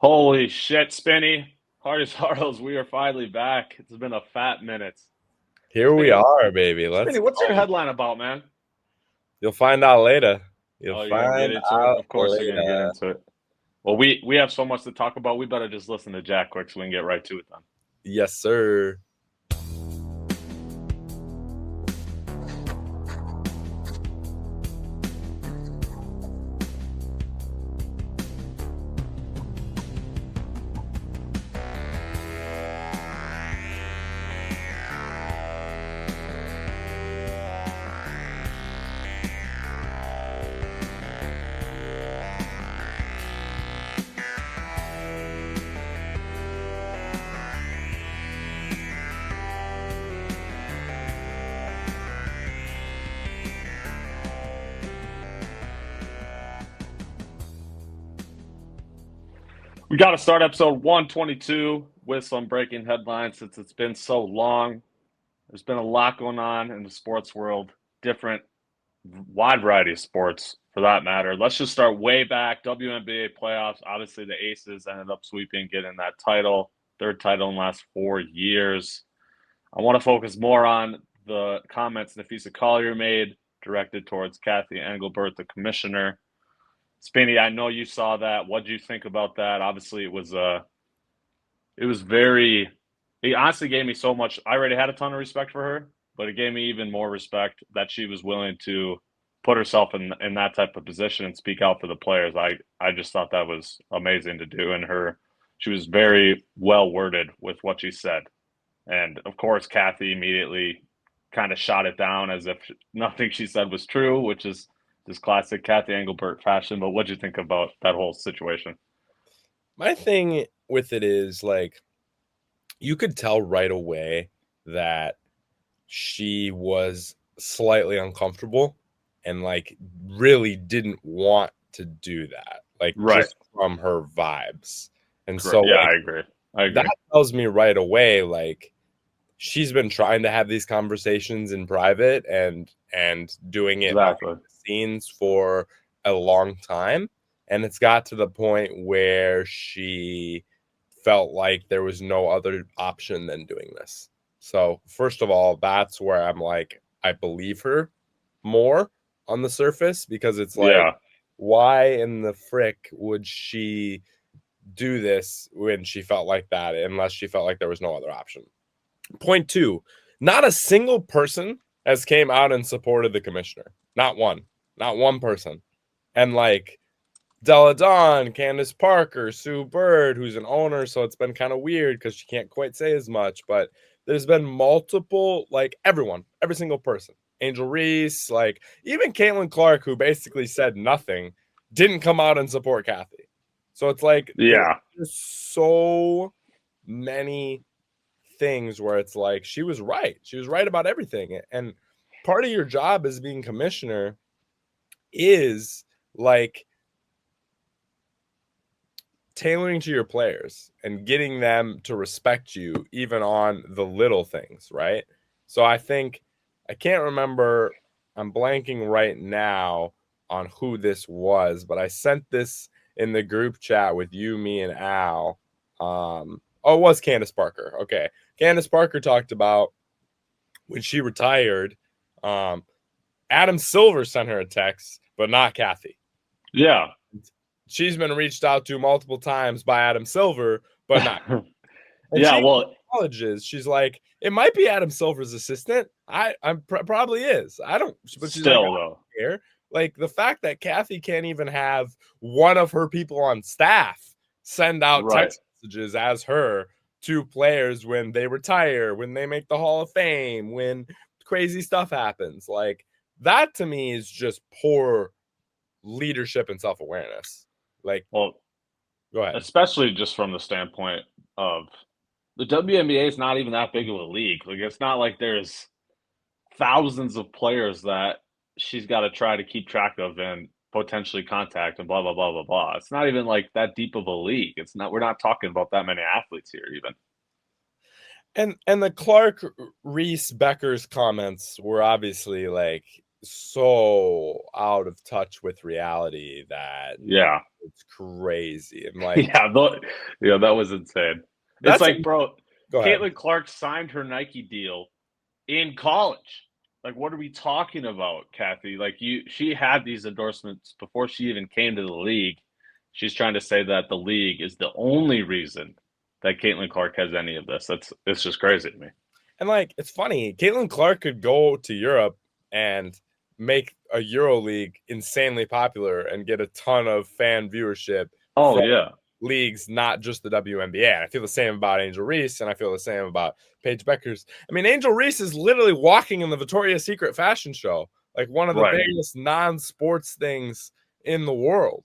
Holy shit, Spinny. Hardest Harlows, we are finally back. It's been a fat minute. Here we Spinny, are, baby. Let's Spinny, what's your go. headline about, man? You'll find out later. You'll Oh, you're gonna get find into it? out Of course you're gonna get later. into it. Well, we have so much to talk about. We better just listen to Jack quick so we can get right to it then. Yes, sir. We got to start episode 122 with some breaking headlines since it's been so long. There's been a lot going on in the sports world, different, wide variety of sports for that matter. Let's just start way back. WNBA playoffs. Obviously, the Aces ended up sweeping, getting that title, third title in the last 4 years. I want to focus more on the comments Nafisa Collier made directed towards Cathy Engelbert, the commissioner. Spinny, I know you saw that. What did you think about that? Obviously, it was very. It honestly gave me so much. I already had a ton of respect for her, but it gave me even more respect that she was willing to put herself in that type of position and speak out for the players. I just thought that was amazing to do, and she was very well worded with what she said. And of course, Cathy immediately kind of shot it down as if nothing she said was true, which is just classic Cathy Engelbert fashion. But what do you think about that whole situation? My thing with it is like you could tell right away that she was slightly uncomfortable and like really didn't want to do that. Like Right. just from her vibes. And Correct. so Yeah, like I agree. I that agree. tells me right away like she's been trying to have these conversations in private and doing it behind Exactly. the scenes for a long time, and it's got to the point where she felt like there was no other option than doing this. So first of all, that's where I'm like, I believe her more on the surface, because it's like, Yeah. why in the frick would she do this when she felt like that, unless she felt like there was no other option? Point two, not a single person has came out and supported the commissioner. Not one. Not one person. And like Della Dawn, Candace Parker, Sue Bird, who's an owner, so it's been kind of weird because she can't quite say as much, but there's been multiple, like everyone, every single person. Angel Reese, like even Caitlin Clark, who basically said nothing, didn't come out and support Cathy. So it's like Yeah. there's so many things where it's like she was right. She was right about everything. And part of your job as being commissioner is like tailoring to your players and getting them to respect you even on the little things, right? So I think I can't remember, I'm blanking right now on who this was, but I sent this in the group chat with you, me, and Al. Oh, it was Candace Parker. Okay. Candace Parker talked about when she retired, um, Adam Silver sent her a text, but not Cathy. Yeah. She's been reached out to multiple times by Adam Silver, but not. And Yeah. she Well, acknowledges, she's like, it might be Adam Silver's assistant. I'm probably is. I don't, but she's like, I still though. don't care. Like the fact that Cathy can't even have one of her people on staff send out Right. text messages as her to players when they retire, when they make the Hall of Fame, when crazy stuff happens. Like that to me is just poor leadership and self awareness. Like, Well, go ahead. especially just from the standpoint of the WNBA is not even that big of a league. Like it's not like there's thousands of players that she's got to try to keep track of and potentially contact and blah blah blah blah blah. It's not even like that deep of a league. It's not. We're not talking about that many athletes here, even. And the Clark Reese Becker's comments were obviously like so out of touch with reality that Yeah. It's crazy. And like, yeah, that was insane. It's that's like, bro, go ahead. Caitlin Clark signed her Nike deal in college. Like, what are we talking about, Cathy? Like, she had these endorsements before she even came to the league. She's trying to say that the league is the only reason that Caitlin Clark has any of this. It's just crazy to me. And like, it's funny. Caitlin Clark could go to Europe and make a Euro League insanely popular and get a ton of fan viewership Oh from yeah, leagues, not just the WNBA. And I feel the same about Angel Reese, and I feel the same about Paige Beckers. I mean, Angel Reese is literally walking in the Victoria's Secret fashion show, like one of the right. biggest non-sports things in the world.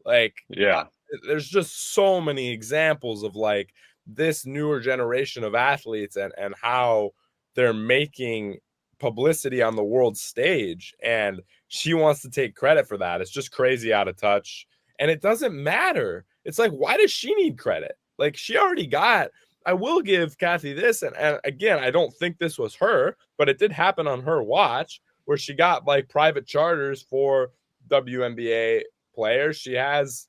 Like, Yeah, there's just so many examples of like this newer generation of athletes and how they're making publicity on the world stage, and she wants to take credit for that. It's just crazy out of touch, and it doesn't matter. It's like, why does she need credit? Like, she already got. I will give Cathy this, and again, I don't think this was her, but it did happen on her watch, where she got like private charters for WNBA players. She has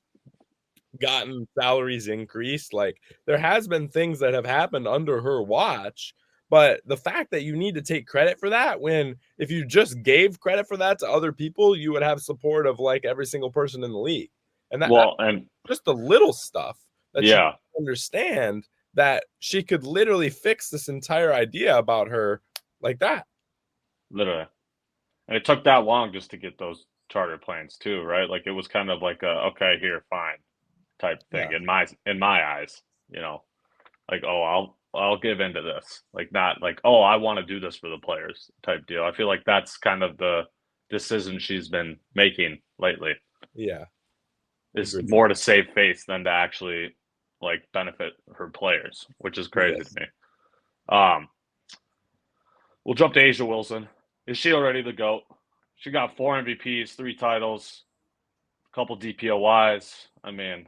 gotten salaries increased. Like, there has been things that have happened under her watch, but the fact that you need to take credit for that, when if you just gave credit for that to other people, you would have support of like every single person in the league. And that's well, and just the little stuff that she yeah, doesn't understand, that she could literally fix this entire idea about her like that. literally. And it took that long just to get those charter planes too, right? Like it was kind of like a okay, here, fine type thing Yeah. in my eyes, you know. Like, oh, I'll give into this. Like not like, oh, I want to do this for the players type deal. I feel like that's kind of the decision she's been making lately. Yeah. Is Agreed. more to save face than to actually like benefit her players, which is crazy Yes. to me. Um, we'll jump to Asia Wilson. Is she already the GOAT? She got 4 MVPs, 3 titles, a couple DPOYs. I mean,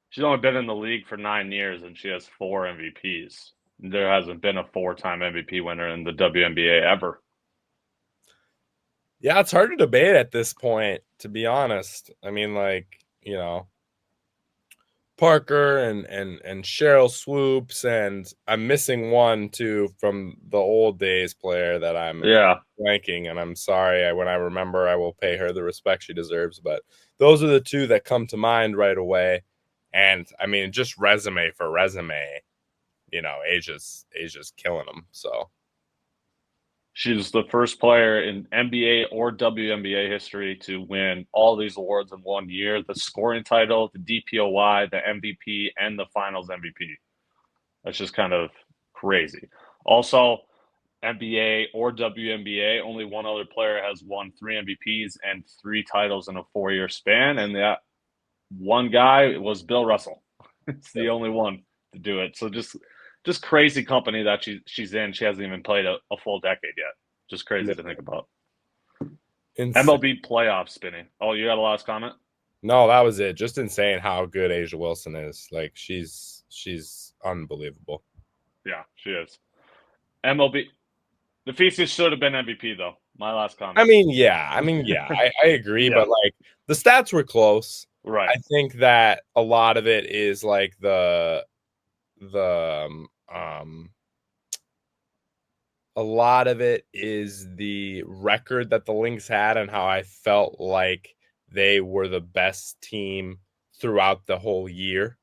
she's only been in the league for 9 years and she has 4 MVPs. There hasn't been a 4-time MVP winner in the WNBA ever. Yeah, it's hard to debate at this point, to be honest. I mean, like, Parker and Cheryl Swoops, and I'm missing one too from the old days player that I'm Yeah. blanking, and I'm sorry. When I remember, I will pay her the respect she deserves. But those are the two that come to mind right away. And I mean, just resume for resume, Asia's killing them. So She's the first player in NBA or WNBA history to win all these awards in 1 year: the scoring title, the DPOY, the MVP, and the finals MVP. That's just kind of crazy. Also, NBA or WNBA, only one other player has won 3 MVPs and 3 titles in a 4-year span, and that one guy was Bill Russell. It's the only one to do it. So just crazy company that she's in. She hasn't even played a full decade yet. Just crazy to think about. insane. MLB playoff spinning. Oh, you got a last comment? No, that was it. Just insane how good Asia Wilson is. Like, she's unbelievable. Yeah, she is. MLB. The Feces should have been MVP though. My last comment. I mean, yeah, I agree, Yeah, but like the stats were close. right. I think that a lot of it is like the a lot of it is the record that the Lynx had and how I felt like they were the best team throughout the whole year.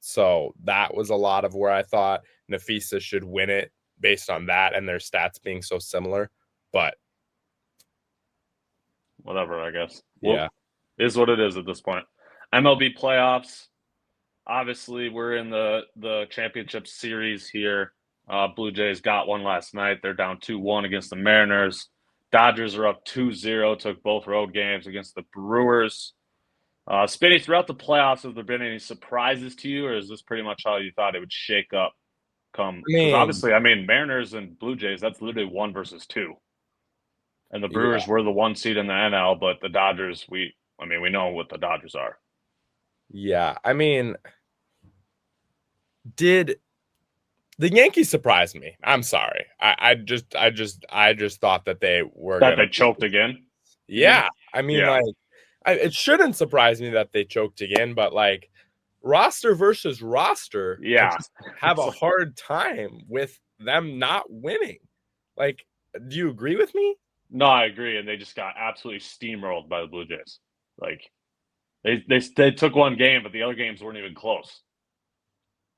So that was a lot of where I thought Nafisa should win it based on that and their stats being so similar. But Whatever, I guess. yeah, Well, is what it is at this point. MLB playoffs. Obviously, we're in the championship series here. Blue Jays got one last night. They're down 2-1 against the Mariners. Dodgers are up 2-0, took both road games against the Brewers. Spinny, throughout the playoffs, have there been any surprises to you, or is this pretty much how you thought it would shake up come? I Because mean, obviously, I mean, Mariners and Blue Jays, that's literally 1 versus 2. And the yeah, Brewers were the 1 seed in the NL, but the Dodgers, we know what the Dodgers are. yeah. I mean, did the Yankees surprise me? I'm sorry. I just thought that they were That gonna. they choked again, you mean? Yeah, I mean, Yeah. like, it shouldn't surprise me that they choked again, but like roster versus roster, I Yeah. just have a hard time with them not winning. Like, do you agree with me? No, I agree, and they just got absolutely steamrolled by the Blue Jays. Like they took one game, but the other games weren't even close.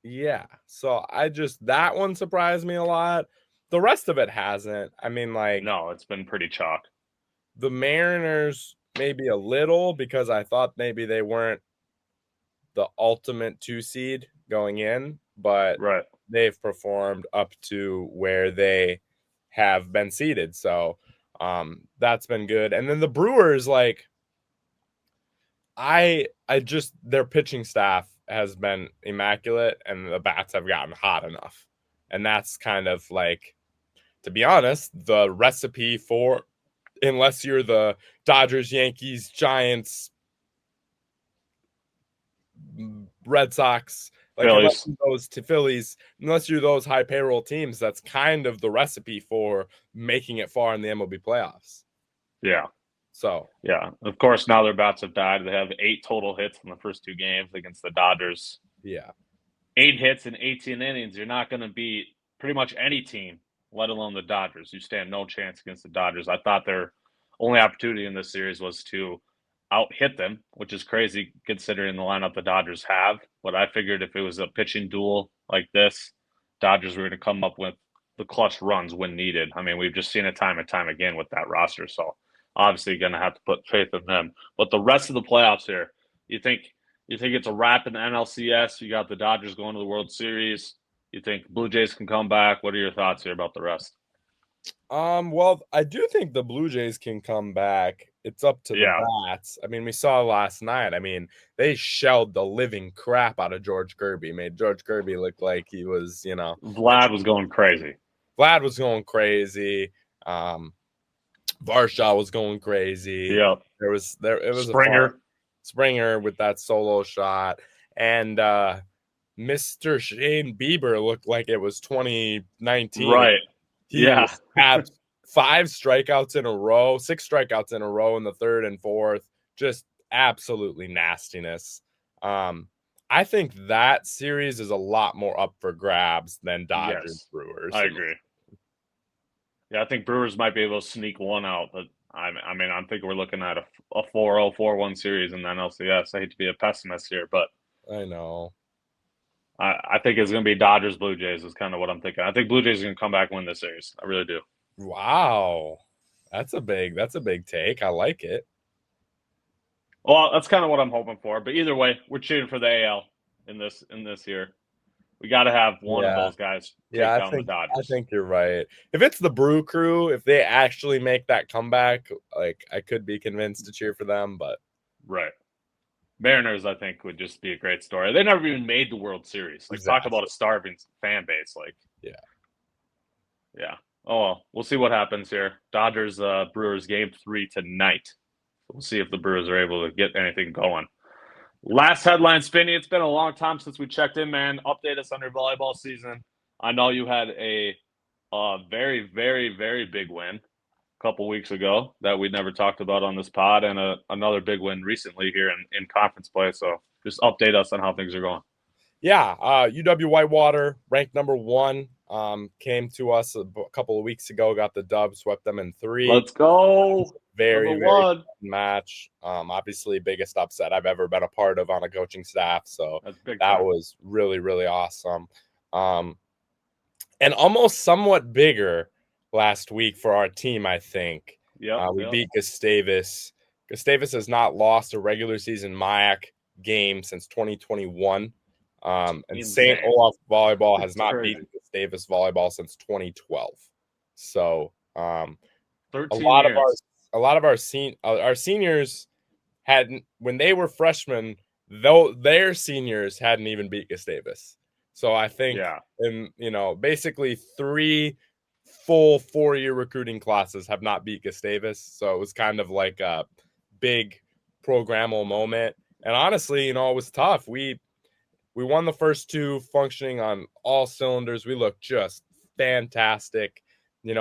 Yeah. So that one surprised me a lot. The rest of it hasn't. I mean, like No, it's been pretty chalk. the Mariners maybe a little because I thought maybe they weren't the ultimate 2 seed going in, but Right. they've performed up to where they have been seeded. So that's been good. And then the Brewers, like I just their pitching staff has been immaculate and the bats have gotten hot enough. And that's kind of like, to be honest, the recipe for, unless you're the Dodgers, Yankees, Giants, Red Sox, like unless Phillies. you're those to Phillies, unless you're those high payroll teams, that's kind of the recipe for making it far in the MLB playoffs. Yeah. So Yeah. Of course, now their bats have died. They have 8 total hits in the first 2 games against the Dodgers. yeah, 8 hits in 18 innings. You're not going to beat pretty much any team, let alone the Dodgers. You stand no chance against the Dodgers. I thought their only opportunity in this series was to out hit them, which is crazy considering the lineup the Dodgers have. But I figured if it was a pitching duel like this, Dodgers were going to come up with the clutch runs when needed. I mean, we've just seen it time and time again with that roster. So obviously, going to have to put faith in them. But the rest of the playoffs here, you think it's a wrap in the NLCS? You got the Dodgers going to the World Series. You think Blue Jays can come back? What are your thoughts here about the rest? well, I do think the Blue Jays can come back. It's up to the Yeah, bats. I mean, we saw last night. I mean, they shelled the living crap out of George Kirby. Made George Kirby look like he was, Vlad was going crazy. Vlad was going crazy. Um, Varshaw was going crazy. Yep. It was a fun Springer. Springer with that solo shot. And Mr. Shane Bieber looked like it was 2019. Right. He Yeah. had 6 strikeouts in a row in the third and fourth. Just absolutely nastiness. I think that series is a lot more up for grabs than Dodgers Yes. Brewers. I agree. Yeah, I think Brewers might be able to sneak one out, but I mean, I'm thinking we're looking at a 4-0, 4-1 series in the NLCS. I hate to be a pessimist here, but I know. I think it's going to be Dodgers Blue Jays is kind of what I'm thinking. I think Blue Jays are going to come back and win this series. I really do. Wow. That's a big take. I like it. Well, that's kind of what I'm hoping for. But either way, we're cheering for the AL in this year. We got to have one of Yeah. those guys Yeah, take I down the think Dodgers. you're right. If it's the Brew Crew, if they actually make that comeback, like I could be convinced to cheer for them, but Right. Mariners, I think, would just be a great story. They never even made the World Series. Like, talk about a disaster. starving fan base. Like, Yeah. yeah. Oh, well, we'll see what happens here. Dodgers, Brewers, game 3 tonight. We'll see if the Brewers are able to get anything going. Last headline, Spinny. It's been a long time since we checked in, man. Update us on your volleyball season. I know you had a very, very, very big win a couple weeks ago that we never talked about on this pod, and another big win recently here in conference play. So just update us on how things are going. Yeah, UW Whitewater, ranked number 1, came to us a couple of weeks ago, got the dub, swept them in 3. Let's go. Very, Number very 1. match. Obviously, biggest upset I've ever been a part of on a coaching staff. So That's big that time. was really, really awesome. And almost somewhat bigger last week for our team, I think. We beat Gustavus. Gustavus has not lost a regular season MIAC game since 2021. And Insane. St. Olaf Volleyball has It's not crazy. beaten Gustavus Volleyball since 2012. So 13 a years. lot of our seniors hadn't, when they were freshmen, though their seniors hadn't even beat Gustavus. So I think Yeah. in basically 3 full 4-year recruiting classes have not beat Gustavus. So it was kind of like a big programmal moment. And honestly, it was tough. We won the first 2, functioning on all cylinders. We looked just fantastic.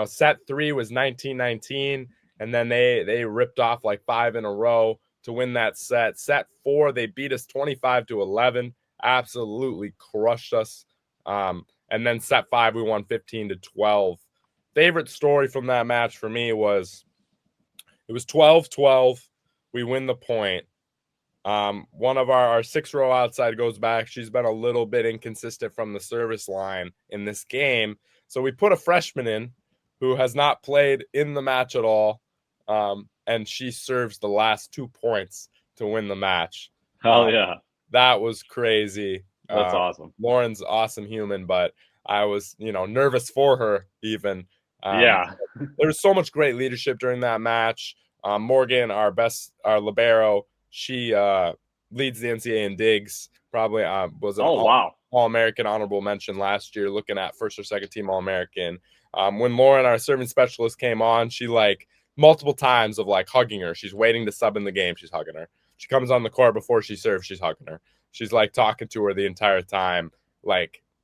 Set 3 was 19-19, and then they ripped off like 5 in a row. to win that set. Set 4, they beat us 25-11, absolutely crushed us. And then set 5, we won 15-12. Favorite story from that match for me was it was 12-12. We win the point. One of our 6-row outside goes back. She's been a little bit inconsistent from the service line in this game. So we put a freshman in who has not played in the match at all. And she serves the last 2 points to win the match. Hell yeah. That was crazy. That's awesome. Lauren's awesome human, but I was, nervous for her even. Yeah. There was so much great leadership during that match. Morgan, our libero, she leads the NCAA in digs. Probably was an All-American honorable mention last year, looking at first or second team All-American. When Lauren, our serving specialist, came on, she multiple times of hugging her. She's waiting to sub in the game. She's hugging her. She comes on the court before she serves. She's hugging her. She's talking to her the entire time.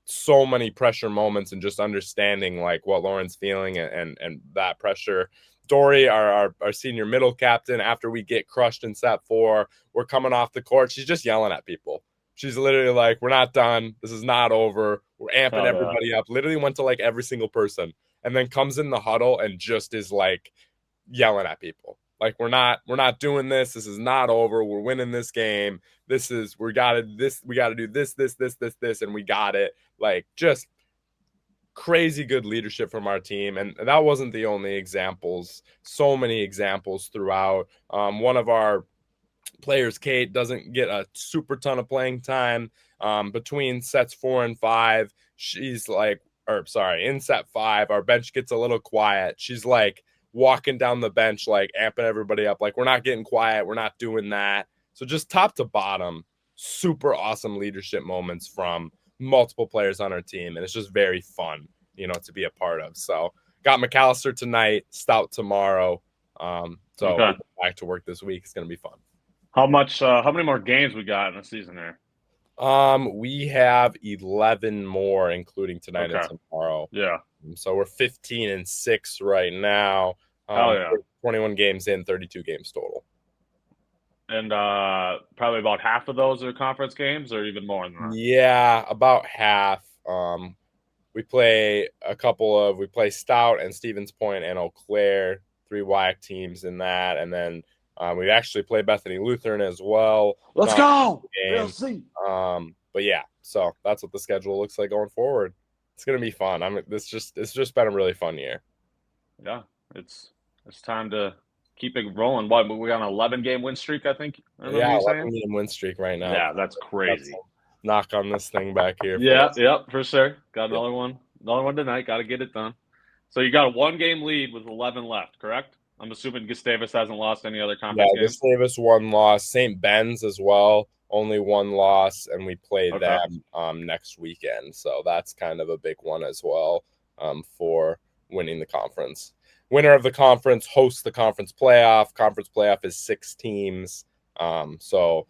So many pressure moments and just understanding what Lauren's feeling and that pressure. Dory, our senior middle captain, after we get crushed in set 4, we're coming off the court. She's just yelling at people. She's literally we're not done. This is not over. We're amping everybody up. Literally went to every single person and then comes in the huddle and just is yelling at people. We're not doing this. This is not over. We're winning this game. We got to do this, and we got it. Just crazy good leadership from our team. And that wasn't the only examples. So many examples throughout. One of our players, Kate, doesn't get a super ton of playing time. Between sets 4 and 5, she's in set 5, our bench gets a little quiet. She's walking down the bench, amping everybody up. We're not getting quiet. We're not doing that. So just top to bottom, super awesome leadership moments from multiple players on our team. And it's just very fun, to be a part of. So got McAllister tonight, Stout tomorrow. Back to work this week. It's going to be fun. How many more games we got in the season here? We have 11 more, including tonight and tomorrow. Yeah. So we're 15-6 right now. 21 games in, 32 games total. And probably about half of those are conference games, or even more than that? Yeah, about half. We play Stout and Stevens Point and Eau Claire, 3 WIAC teams in that. And then we actually play Bethany Lutheran as well. Let's go! But yeah, so that's what the schedule looks like going forward. It's gonna be fun. It's just been a really fun year. Yeah, it's time to keep it rolling. What, we got an 11-game win streak, I think? Yeah, 11-game win streak right now. Yeah, that's crazy. Knock on this thing back here. Yep, for sure. Got another one tonight. Got to get it done. So you got a 1-game lead with 11 left, correct? I'm assuming Gustavus hasn't lost any other conference games. Gustavus 1 loss. St. Ben's as well, only 1 loss, and we play them next weekend. So that's kind of a big one as well for winning the conference. Winner of the conference hosts the conference playoff. Conference playoff is 6 teams. So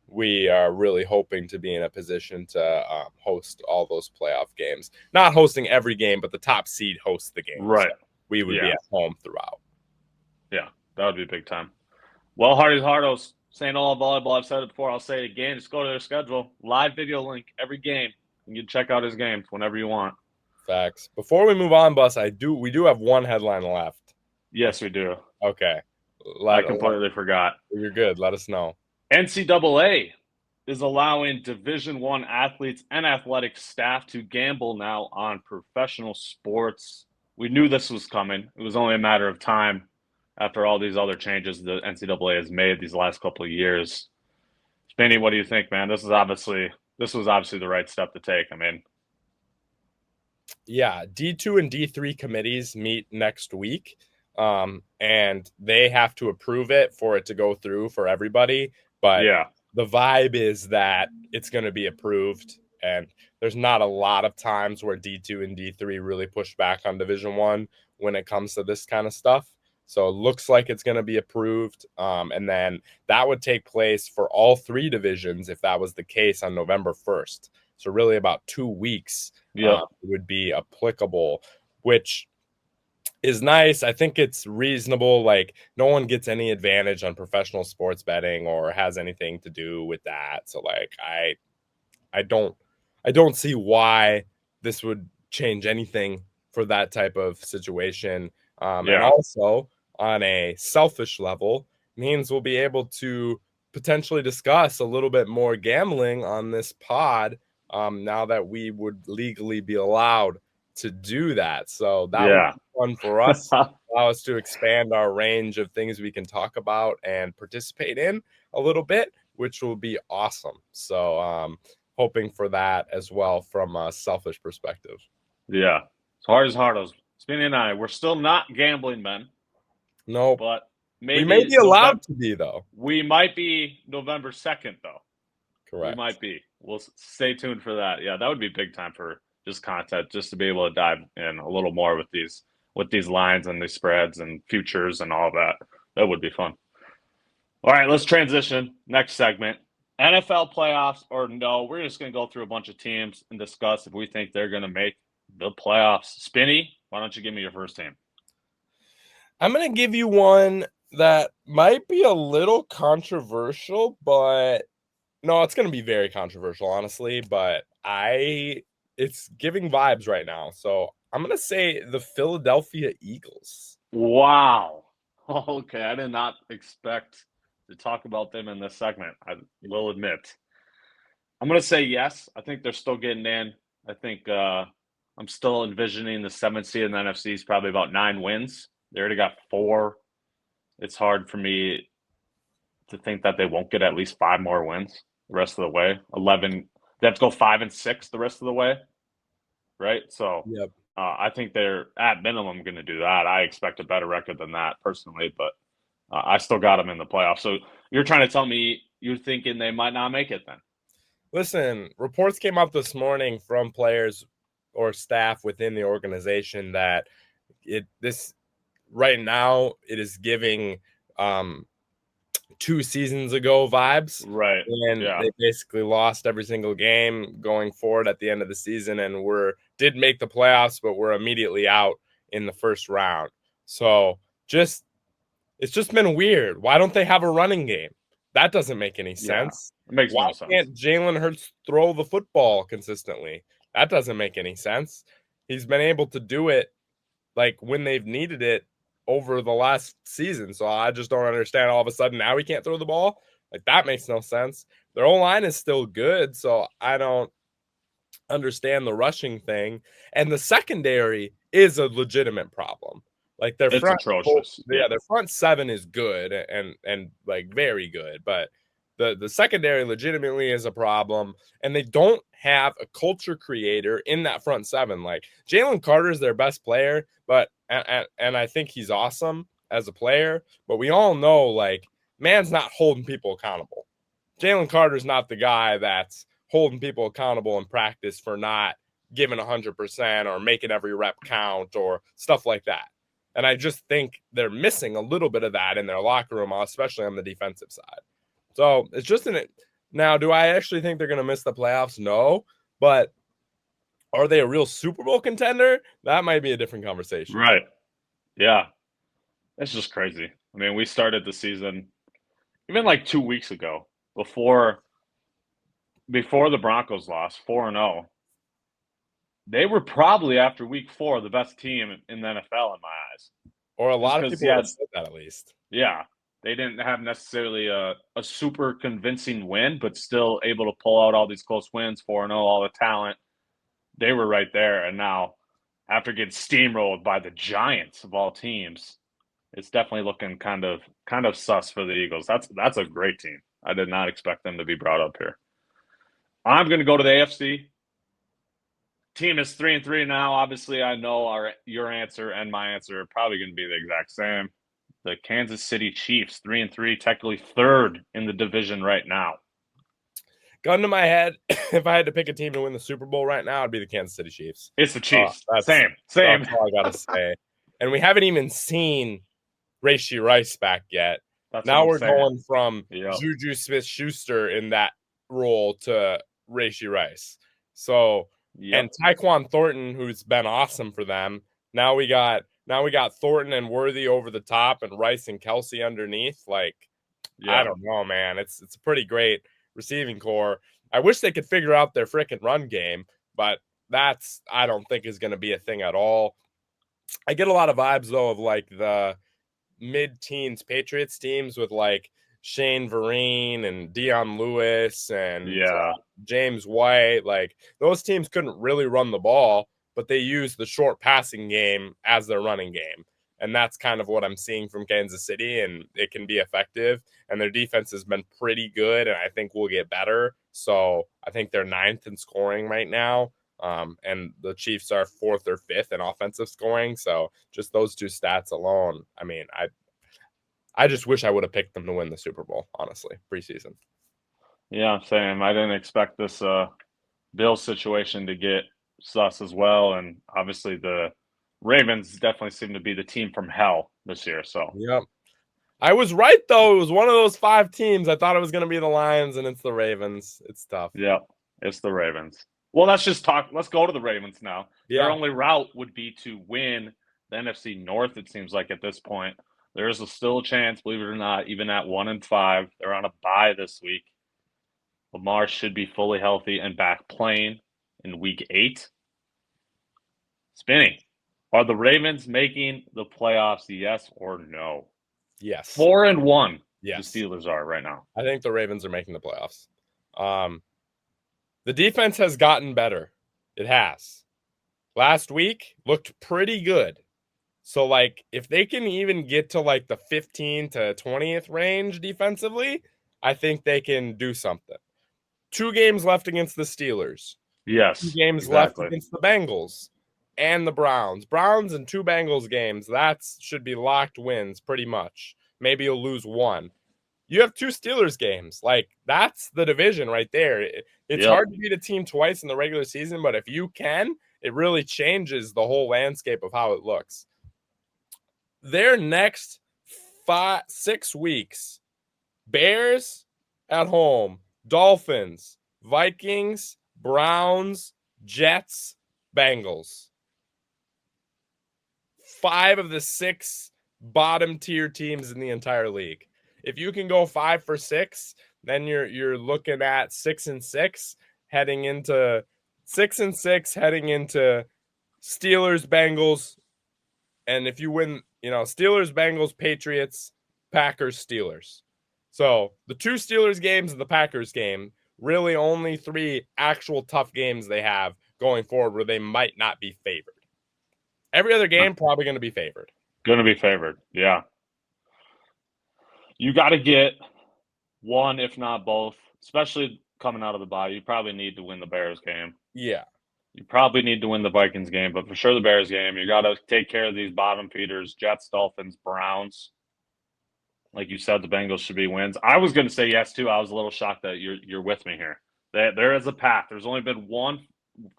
we are really hoping to be in a position to host all those playoff games. Not hosting every game, but the top seed hosts the game. Right. So we would be at home throughout. Yeah, that would be big time. Well, Hardy's Hardos, St. Olaf Volleyball, I've said it before, I'll say it again. Just go to their schedule. Live video link every game. You can check out his games whenever you want. Facts. Before we move on, Bus, we do have one headline left. Yes, we do. Okay. I completely forgot. You're good. Let us know. NCAA is allowing Division I athletes and athletic staff to gamble now on professional sports. We knew this was coming. It was only a matter of time after all these other changes the NCAA has made these last couple of years. Spinny, what do you think, man? This was obviously the right step to take. I mean, yeah, D2 and D3 committees meet next week, and they have to approve it for it to go through for everybody. But the vibe is that it's going to be approved, and there's not a lot of times where D2 and D3 really push back on Division I when it comes to this kind of stuff. So it looks like it's going to be approved. And then that would take place for all 3 divisions if that was the case on November 1st. So really about 2 weeks would be applicable, which is nice. I think it's reasonable. Like no one gets any advantage on professional sports betting or has anything to do with that. So like I don't I don't see why this would change anything for that type of situation. And Yeah. also on a selfish level means we'll be able to potentially discuss a little bit more gambling on this pod now that we would legally be allowed to do that. So that would Yeah. be fun for us, allow us to expand our range of things we can talk about and participate in a little bit, which will be awesome. So hoping for that as well from a selfish perspective. Yeah. As hard as hardos. Spinny and I, we're still not gambling men, Nope. but We may maybe be November. allowed to be though. We might be November 2nd, though. We Correct. might be. We'll stay tuned for that. Yeah, that would be big time for just content, just to be able to dive in a little more with these lines and these spreads and futures and all that. That would be fun. All right, let's transition. Next segment. NFL playoffs or no? We're just going to go through a bunch of teams and discuss if we think they're going to make the playoffs. Spinny, why don't you give me your first team? I'm going to give you one that might be a little controversial, but no, it's going to be very controversial, honestly. But it's giving vibes right now. So I'm going to say the Philadelphia Eagles. Wow. Okay, I did not expect to talk about them in this segment. I will admit. I'm going to say yes. I think they're still getting in. I think I'm still envisioning the seventh seed in the NFC is probably about 9 wins. They already got 4. It's hard for me to think that they won't get at least 5 more wins the rest of the way. 11. They have to go 5-6 the rest of the way, right? So Yep. I think they're at minimum going to do that. I expect a better record than that personally, but I still got them in the playoffs. So you're trying to tell me you're thinking they might not make it then? Listen, reports came up this morning from players or staff within the organization that this right now it is giving 2 seasons ago vibes. Right. And Yeah. they basically lost every single game going forward at the end of the season and did make the playoffs, but were immediately out in the first round. So it's just been weird. Why don't they have a running game? That doesn't make any Yeah. sense. It makes Why no sense. can't Jalen Hurts throw the football consistently? That doesn't make any sense. He's been able to do it like when they've needed it over the last season. So I just don't understand all of a sudden now he can't throw the ball. Like that makes no sense. Their own line is still good, so I don't understand the rushing thing. And the secondary is a legitimate problem. Like It's atrocious. Yeah. their front seven is good and like very good, but the secondary legitimately is a problem, and they don't have a culture creator in that front seven. Like Jalen Carter is their best player, but and I think he's awesome as a player, but we all know like man's not holding people accountable. Jalen Carter's not the guy that's holding people accountable in practice for not giving 100% or making every rep count or stuff like that. And I just think they're missing a little bit of that in their locker room, especially on the defensive side. So it's just now, do I actually think they're going to miss the playoffs? No. But are they a real Super Bowl contender? That might be a different conversation. Right. Yeah. It's just crazy. I mean, we started the season even like 2 weeks ago before the Broncos lost 4-0. They were probably after week 4 the best team in the NFL in my eyes. Or a Just lot of because, people would yeah, have said that at least. yeah, they didn't have necessarily a super convincing win, but still able to pull out all these close wins, 4-0, all the talent. They were right there. And now, after getting steamrolled by the Giants of all teams, it's definitely looking kind of sus for the Eagles. That's a great team. I did not expect them to be brought up here. I'm going to go to the AFC. Team is 3-3 now. Obviously, I know your answer and my answer are probably going to be the exact same. The Kansas City Chiefs, 3-3, technically third in the division right now. Gun to my head, if I had to pick a team to win the Super Bowl right now, it'd be the Kansas City Chiefs. It's the Chiefs. That's Same. all I gotta say. And we haven't even seen Rashee Rice back yet. That's Now what I'm we're saying. going from Yep. Juju Smith-Schuster in that role to Rashee Rice. So, Yep. and Tyquan Thornton, who's been awesome for them. Now we got Now we got Thornton and Worthy over the top and Rice and Kelsey underneath. Like, I Yeah. don't know, man. It's a pretty great receiving core. I wish they could figure out their freaking run game, but that's I don't think is going to be a thing at all. I get a lot of vibes though of like the mid-teens Patriots teams with like Shane Vereen and Dion Lewis and Yeah. James White. Like those teams couldn't really run the ball, but they used the short passing game as their running game. And that's kind of what I'm seeing from Kansas City, and it can be effective. And their defense has been pretty good, and I think we'll get better. So I think they're ninth in scoring right now. And the Chiefs are fourth or fifth in offensive scoring. So just those two stats alone, I mean, I just wish I would have picked them to win the Super Bowl, honestly, preseason. Yeah, same. I didn't expect this Bills situation to get sus as well. And obviously the Ravens definitely seem to be the team from hell this year. So Yep. I was right though. It was one of those 5 teams. I thought it was going to be the Lions, and it's the Ravens. It's tough. yeah, it's the Ravens. Well, let's just talk. Let's go to the Ravens now. Their Yeah. only route would be to win the NFC North, it seems like at this point. There is still a chance, believe it or not, even at 1-5. They're on a bye this week. Lamar should be fully healthy and back playing in week 8. Spinny, are the Ravens making the playoffs, yes or no? Yes. 4-1, Yes. the Steelers are right now. I think the Ravens are making the playoffs. The defense has gotten better. It has. Last week looked pretty good. So like if they can even get to like the 15 to 20th range defensively, I think they can do something. 2 games left against the Steelers. 2 Yes, games left exactly. against the Bengals and the Browns. Browns and 2 Bengals games, that should be locked wins pretty much. Maybe you'll lose one. You have 2 Steelers games. Like that's the division right there. It's Yep. hard to beat a team twice in the regular season, but if you can, it really changes the whole landscape of how it looks. Their next 6 weeks, Bears at home, Dolphins, Vikings, Browns, Jets, Bengals. 5 of the 6 bottom tier teams in the entire league. If you can go 5 for 6, then you're looking at 6-6 heading into 6-6 heading into Steelers, Bengals, and if you win, Steelers, Bengals, Patriots, Packers, Steelers. So the 2 Steelers games and the Packers game, really only 3 actual tough games they have going forward where they might not be favored. Every other game probably going to be favored. Going to be favored. Yeah. You got to get one, if not both, especially coming out of the bye. You probably need to win the Bears game. Yeah. You probably need to win the Vikings game, but for sure the Bears game. You got to take care of these bottom feeders, Jets, Dolphins, Browns. Like you said, the Bengals should be wins. I was going to say yes too. I was a little shocked that you're with me here. There is a path. There's only been one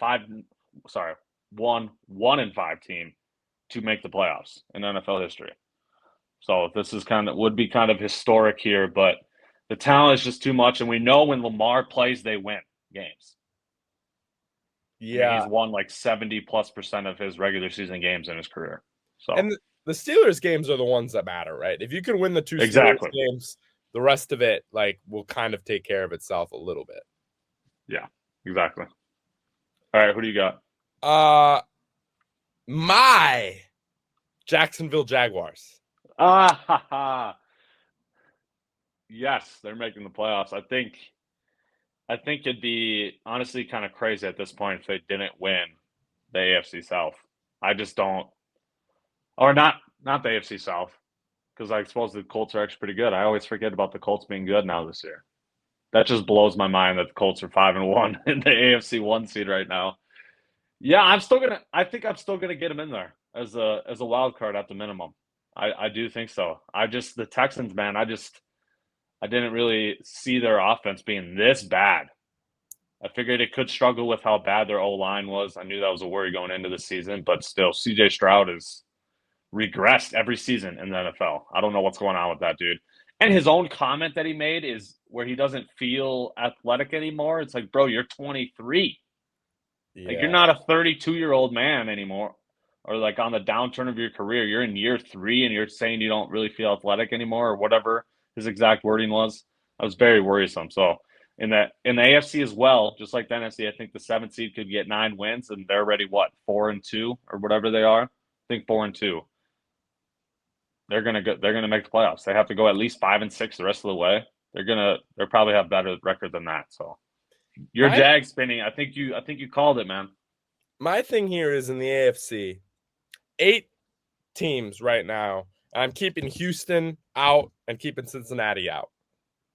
1-5 team to make the playoffs in NFL history. So this is would be kind of historic here, but the talent is just too much, and we know when Lamar plays, they win games. Yeah. I mean, he's won like 70+% of his regular season games in his career. So And the Steelers games are the ones that matter, right? If you can win the 2 exactly. Steelers games, the rest of it will kind of take care of itself a little bit. Yeah, exactly. All right, who do you got? My Jacksonville Jaguars. Yes, they're making the playoffs. I think it'd be honestly kind of crazy at this point if they didn't win the AFC South. I just don't, or not the AFC South, because I suppose the Colts are actually pretty good. I always forget about the Colts being good now this year. That just blows my mind that the Colts are 5-1 in the AFC 1 seed right now. Yeah, I think I'm still gonna get them in there as a wild card at the minimum. I do think so. The Texans, man, I didn't really see their offense being this bad. I figured it could struggle with how bad their O-line was. I knew that was a worry going into the season, but still, CJ Stroud has regressed every season in the NFL. I don't know what's going on with that dude. And his own comment that he made is where he doesn't feel athletic anymore. It's like, bro, you're 23. Yeah. Like, you're not a 32-year-old man anymore. or like on the downturn of your career, you're in year 3 and you're saying you don't really feel athletic anymore or whatever his exact wording was. That was very worrisome. So in the AFC as well, just like the NFC, I think the 7th seed could get 9 wins and they're already what, 4-2 or whatever they are. I think 4-2. They're gonna make the playoffs. They have to go at least 5-6 the rest of the way. They'll probably have better record than that. So your My Jag spinning, I think you called it, man. my thing here is in the AFC, 8 teams right now. I'm keeping Houston out and keeping Cincinnati out.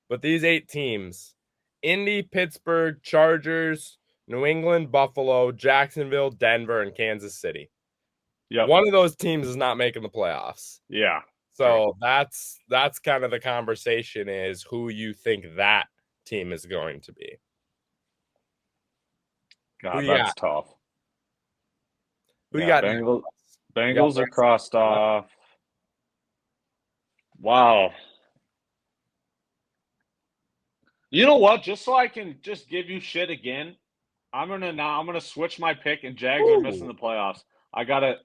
But these 8 teams, Indy, Pittsburgh, Chargers, New England, Buffalo, Jacksonville, Denver, and Kansas City. Yep. One of those teams is not making the playoffs. Yeah. So that's kind of the conversation, is who you think that team is going to be. Who God, you that's got? tough. Who you Yeah, got? Bengals are crossed off. Wow. You know what? Just so I can just give you shit again, I'm gonna switch my pick, and Jags are missing Ooh. the playoffs. I gotta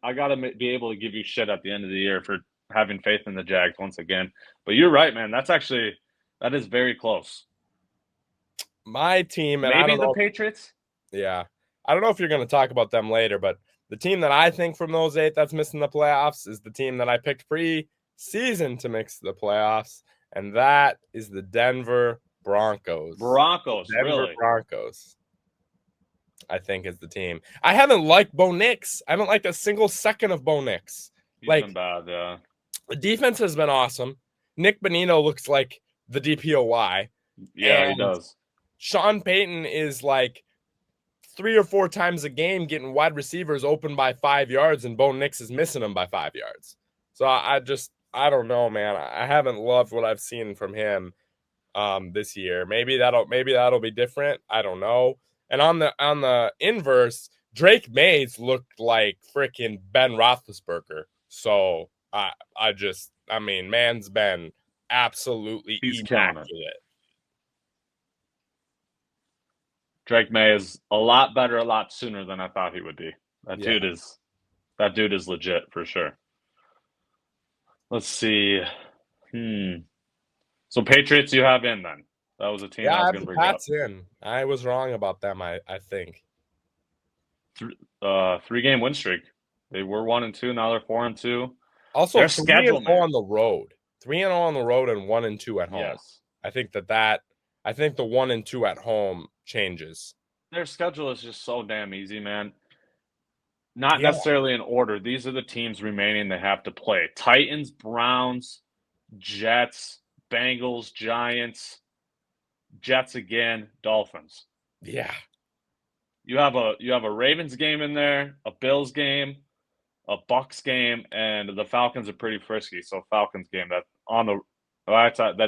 be able to give you shit at the end of the year for having faith in the Jags once again. But you're right, man. That is very close. My team, and I Maybe don't the know. Patriots. Yeah, I don't know if you're going to talk about them later, but the team that I think from those 8 that's missing the playoffs is the team that I picked pre-season to mix the playoffs, and that is the Denver Broncos. Broncos, Denver really? Broncos, I think, is the team. I haven't liked Bo Nix. I haven't liked a single second of Bo Nix. He's Like, been bad, yeah. the defense has been awesome. Nick Bonino looks like the DPOY. Yeah, he And does. Sean Payton is like 3 or 4 times a game getting wide receivers open by 5 yards, and Bo Nix is missing them by 5 yards. So I don't know, man. I haven't loved what I've seen from him this year. Maybe that'll be different. I don't know. And on the inverse, Drake Mays looked like freaking Ben Roethlisberger. So I mean, man's been absolutely He's killing it. immaculate. Drake May is a lot better, a lot sooner than I thought he would be. That Yeah. dude is legit for sure. Let's see. So Patriots you have in then. That was a team Yeah, I I was have going the to bring up. Pats in. I was wrong about them, I think. 3-game win streak. They were 1-2, now they're 4-2. Also, Their 3 schedule, and 0 man. on the road. 3 and 0 on the road and 1 and 2 at home. Yes. I think I think the 1 and 2 at home changes. Their schedule is just so damn easy, man. Not Yeah. necessarily in order. These are the teams remaining they have to play. Titans, Browns, Jets, Bengals, Giants, Jets again, Dolphins. Yeah. You have a Ravens game in there, a Bills game, a Bucks game, and the Falcons are pretty frisky. So Falcons game that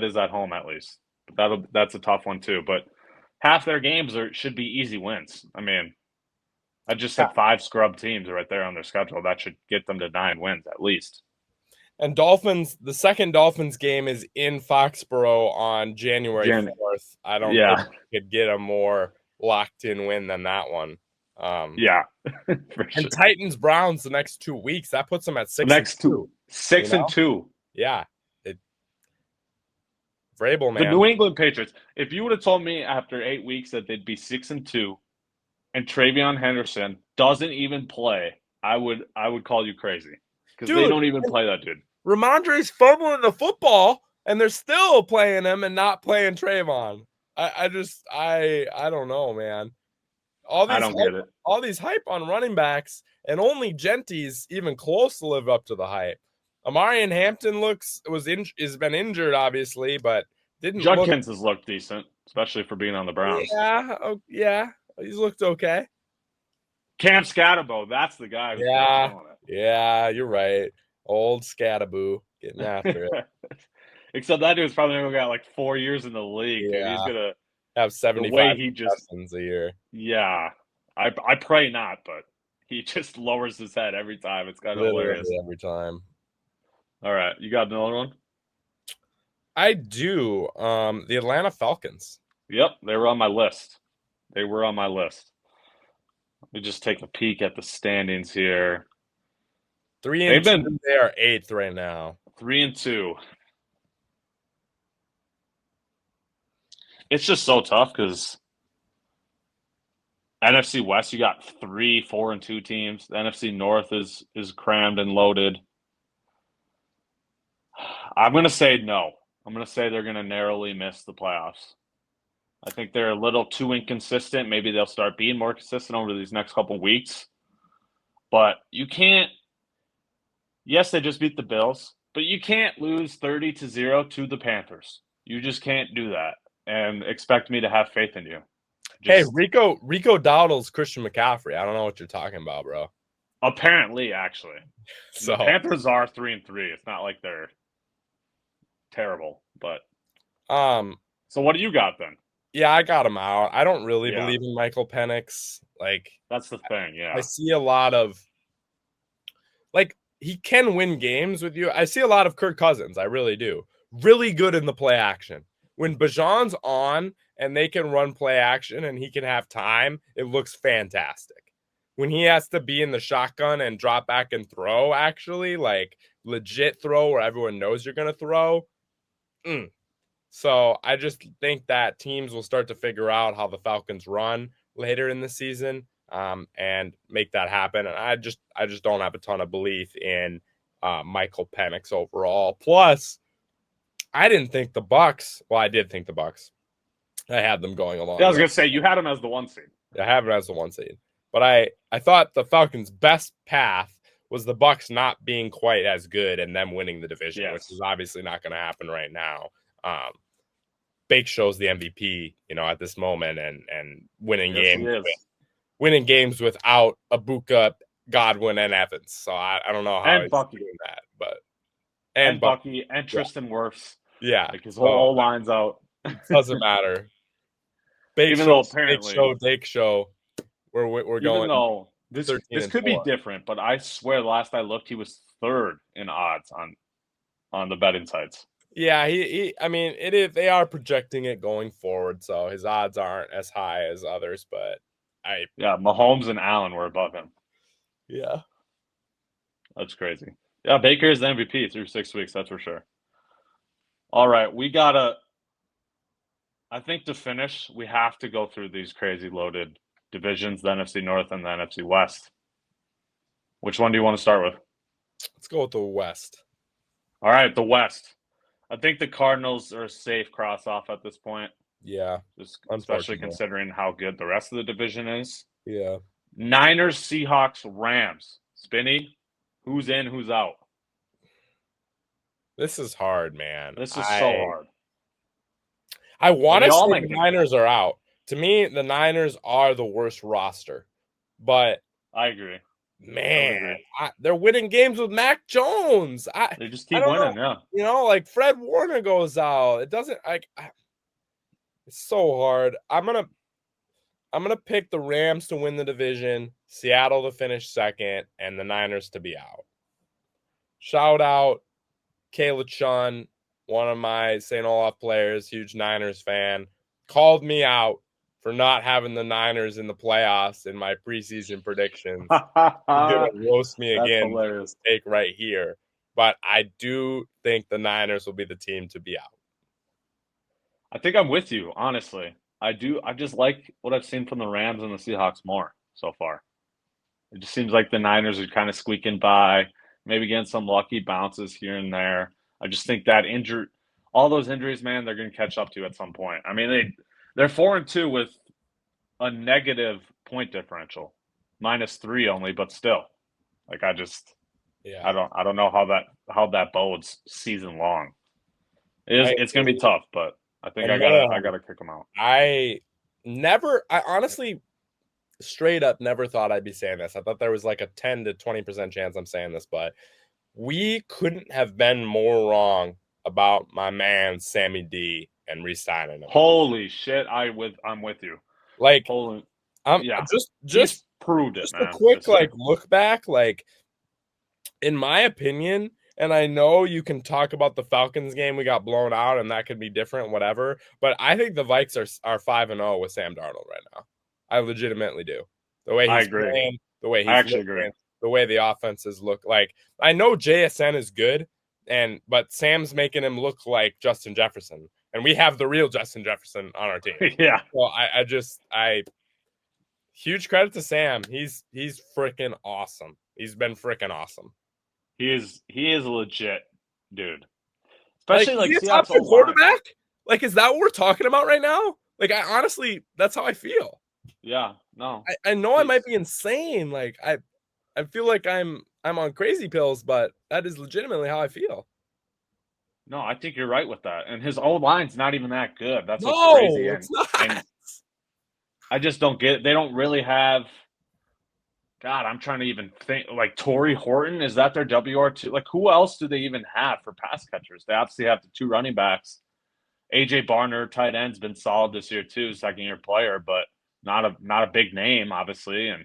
is at home at least. But that's a tough one too. But half their games should be easy wins. I mean, I just Yeah. said 5 scrub teams right there on their schedule. That should get them to 9 wins at least. And the second Dolphins game is in Foxborough on January 4th. I don't think you could get a more locked in win than that one. Yeah, for sure. And Titans Browns the next 2 weeks, that puts them at 6 Next and 2, 6-2. Yeah. Vrabel, man. The New England Patriots. If you would have told me after 8 weeks that they'd be 6-2 and Travion Henderson doesn't even play, I would call you crazy. Because they don't even play that dude. Ramondre's fumbling the football, and they're still playing him and not playing Trayvon. I don't know, man. I don't get it. All these hype on running backs, and only Genty's even close to live up to the hype. Amarian Hampton has been injured, obviously, but didn't Judkins has looked decent, especially for being on the Browns. Yeah, he's looked okay. Cam Scatterbo, that's the guy who's killing it. Yeah, you're right. Old Scattaboo getting after it. Except that dude's probably going to get like 4 years in the league. Yeah. Dude. He's going to have 75 receptions a year. Yeah. I pray not, but he just lowers his head every time. It's kind of hilarious. Every time. All right. You got another one? I do. The Atlanta Falcons. Yep. They were on my list. Let me just take a peek at the standings here. 3 and They've 2. been They are 8th right now. 3-2. It's just so tough because NFC West, you got 3 4-2 teams. The NFC North is crammed and loaded. I'm gonna say no. I'm gonna say they're gonna narrowly miss the playoffs. I think they're a little too inconsistent. Maybe they'll start being more consistent over these next couple weeks. But you can't. Yes, they just beat the Bills, but you can't lose 30-0 to the Panthers. You just can't do that and expect me to have faith in you. Hey, Just Rico Dowdle's Christian McCaffrey. I don't know what you're talking about, bro. apparently, actually, the So, Panthers are 3-3. It's not like they're terrible, but um, so what do you got then? yeah, I got him out. I don't really Yeah, believe in Michael Penix. Like, that's the thing. I Yeah, see a lot of like he can win games with you. I see a lot of Kirk Cousins. I really do. Really good in the play action. When Bajan's on and they can run play action and he can have time, it looks fantastic. When he has to be in the shotgun and drop back and throw, actually, like legit throw where everyone knows you're going to throw. So I just think that teams will start to figure out how the Falcons run later in the season, and make that happen. And I just don't have a ton of belief in Michael Penix overall. Plus, I didn't think the Bucks. Well, I did think the Bucks. I had them going a yeah. I long was way. gonna say you had him as the 1 seed. I have it as the 1 seed, but I thought the Falcons' best path was the Bucks not being quite as good and them winning the division, which Yes. is obviously not going to happen right now. Bake Show's the MVP, at this moment, and Yes, he is. winning games without Ibuka, Godwin, and Evans. So I don't know how And he's Bucky. doing that, but And Bucky, Bucky and yeah, Tristan Wirfs. yeah. Like his whole So O line's out. it doesn't matter. Bake Even though Show, apparently, Dake Show. We're even going though this 13 this and could be 4. different, but I swear the last I looked, he was third in odds on the betting sites. Yeah, he I mean, it is they are projecting it going forward, so his odds aren't as high as others, but I Yeah, Mahomes and Allen were above him. yeah. That's crazy. Yeah, Baker is the MVP through 6 weeks, that's for sure. All right, we gotta. I think to finish, we have to go through these crazy loaded divisions: the NFC North and the NFC West. Which one do you want to start with? Let's go with the West. All right, the West. I think the Cardinals are a safe cross off at this point, Yeah, just especially unfortunately. considering how good the rest of the division is. Yeah. Niners, Seahawks, Rams. Spinny, who's in, who's out? This is hard, man. This is so I hard. I And want they to all say make the it. Niners are out. To me, the Niners are the worst roster. But I agree. I would man, agree. they're winning games with Mac Jones. They just I keep don't know. winning, yeah. Like Fred Warner goes out. It doesn't it's so hard. I'm gonna pick the Rams to win the division, Seattle to finish second, and the Niners to be out. Shout out Kayla Chun, one of my St. Olaf players, huge Niners fan, called me out for not having the Niners in the playoffs in my preseason predictions. He's gonna roast me That's again. hilarious. Take right here, but I do think the Niners will be the team to be out. I think I'm with you, honestly. I do. I just like what I've seen from the Rams and the Seahawks more so far. It just seems like the Niners are kind of squeaking by, maybe getting some lucky bounces here and there. I just think that all those injuries, man, they're going to catch up to at some point. I mean, they're 4-2 with a negative point differential, -3 only, but still, like Yeah, I don't know how that bodes season long. It's going to be tough, but I think I gotta kick them out. I honestly straight up never thought I'd be saying this. I thought there was like a 10 to 20% chance I'm saying this, but we couldn't have been more wrong about my man Sammy D and re-signing him. Holy shit! I'm with you. Like, Holy, yeah, just he's proved it, just a man. quick look back, like in my opinion, and I know you can talk about the Falcons game, we got blown out and that could be different, whatever, but I think the Vikes are 5-0 with Sam Darnold right now. I legitimately do. The way I he's agree. playing, the way I he's actually agree. looking, the way the offenses look. Like, I know JSN is good, but Sam's making him look like Justin Jefferson, and we have the real Justin Jefferson on our team. Yeah. So I huge credit to Sam. He's freaking awesome. He's been freaking awesome. He is a legit dude. Especially like he's Seahawks your O-line. quarterback. Like, is that what we're talking about right now? Like, I honestly, that's how I feel. Yeah, no. I know I might be insane. Like, I feel like I'm on crazy pills, but that is legitimately how I feel. No, I think you're right with that. And his O-line's not even that good. That's what's No, crazy. it's not. And I just don't get it. They don't really have God, I'm trying to even think like Torrey Horton, is that their WR2? Like who else do they even have for pass catchers? They obviously have the 2 running backs. AJ Barner, tight end's been solid this year too, second-year player, but not a big name, obviously. And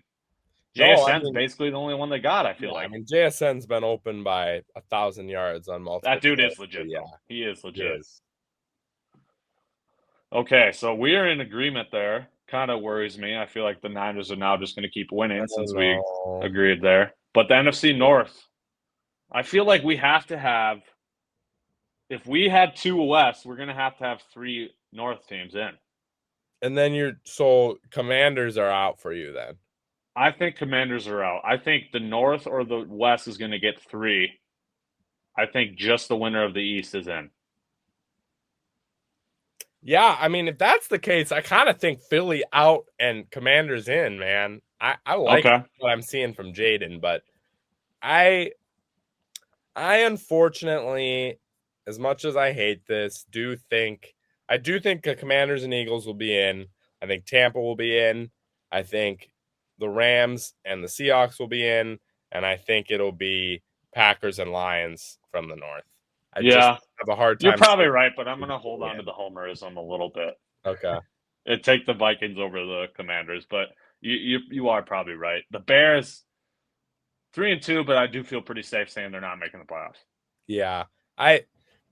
JSN's basically the only one they got, I feel like. I mean, JSN's been open by 1,000 yards on multiple. That dude is legit, though. He is legit. Okay, so we are in agreement there. Kind of worries me. I feel like the Niners are now just going to keep winning since we agreed there. But the NFC North, I feel like we have to have, if we had 2 West, we're going to have 3 North teams in. And then so Commanders are out for you then. I think Commanders are out. I think the North or the West is going to get 3. I think just the winner of the East is in. Yeah, I mean, if that's the case, I kind of think Philly out and Commanders in, man. I like what I'm seeing from Jaden, but I unfortunately, as much as I hate this, I do think the Commanders and Eagles will be in. I think Tampa will be in. I think the Rams and the Seahawks will be in, and I think it'll be Packers and Lions from the North. I just have a hard time. You're probably right, but I'm going to hold on to the homerism a little bit. Okay. It'd take the Vikings over the Commanders, but you are probably right. The Bears, 3-2, but I do feel pretty safe saying they're not making the playoffs. Yeah.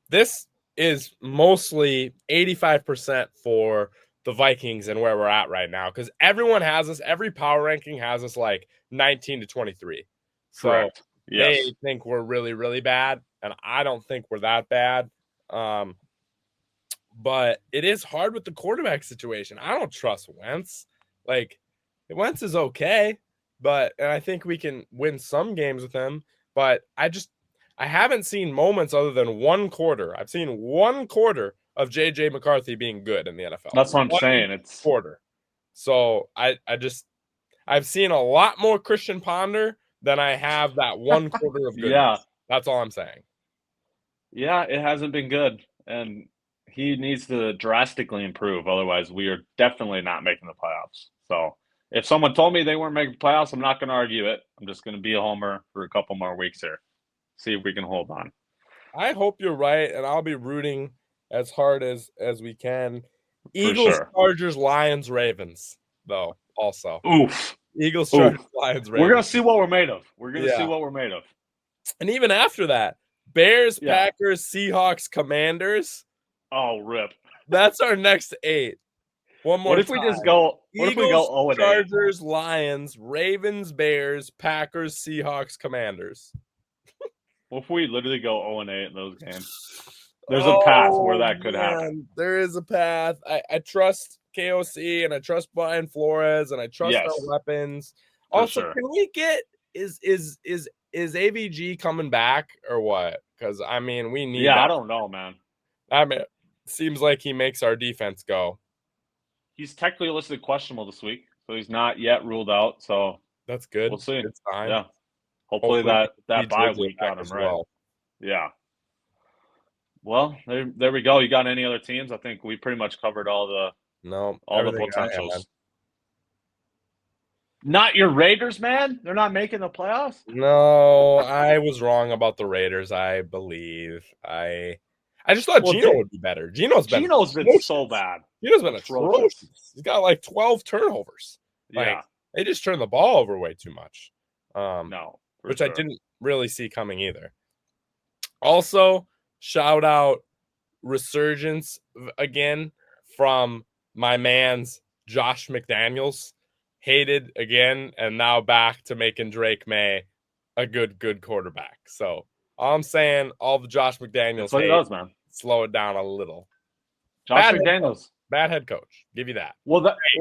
This is mostly 85% for the Vikings and where we're at right now, because everyone has us, every power ranking has us like 19 to 23. So Correct. Yes. They think we're really, really bad, and I don't think we're that bad. But it is hard with the quarterback situation. I don't trust Wentz. Like, Wentz is okay, and I think we can win some games with him, but I haven't seen moments other than one quarter. I've seen one quarter of J.J. McCarthy being good in the NFL. That's what I'm saying. It's quarter. So I've seen a lot more Christian Ponder than I have that one quarter of goodness. Yeah. That's all I'm saying. Yeah, it hasn't been good, and he needs to drastically improve. Otherwise, we are definitely not making the playoffs. So if someone told me they weren't making the playoffs, I'm not going to argue it. I'm just going to be a homer for a couple more weeks here. See if we can hold on. I hope you're right, and I'll be rooting as hard as we can. Eagles, Chargers, Lions, Ravens, though, also. Oof. Eagles, Chargers, Lions, Ravens. We're going to see what we're made of. We're going to see what we're made of. And even after that, Bears, Packers, Seahawks, Commanders. Oh, rip. That's our next 8. One more What if time. we just go Eagles, if we go 0-8? Chargers, Lions, Ravens, Bears, Packers, Seahawks, Commanders. What if we literally go 0-8 in those games? There's a path where that could happen. There is a path. I trust KOC, and I trust Brian Flores, and I trust our weapons. Also, can we get is AVG coming back or what? Because I mean, we need. Yeah, I don't know, man. I mean, it seems like he makes our defense go. He's technically listed questionable this week, so he's not yet ruled out. So that's good. We'll see. Good sign. Yeah. Hopefully that bye week got him right. Well. Yeah. Well, there we go. You got any other teams? I think we pretty much covered all the potentials. Not your Raiders, man? They're not making the playoffs? No, I was wrong about the Raiders, I believe. I just thought Geno would be better. Geno's been so bad. Geno's been atrocious. He's got like 12 turnovers. Yeah. They just turn the ball over way too much. No. Which I didn't really see coming either. Also, shout out resurgence again from my man's Josh McDaniels. Hated again, and now back to making Drake May a good quarterback. So all I'm saying, all the Josh McDaniels That's what he hate, does, man. slow it down a little. Josh McDaniels. Bad head coach. Give you that.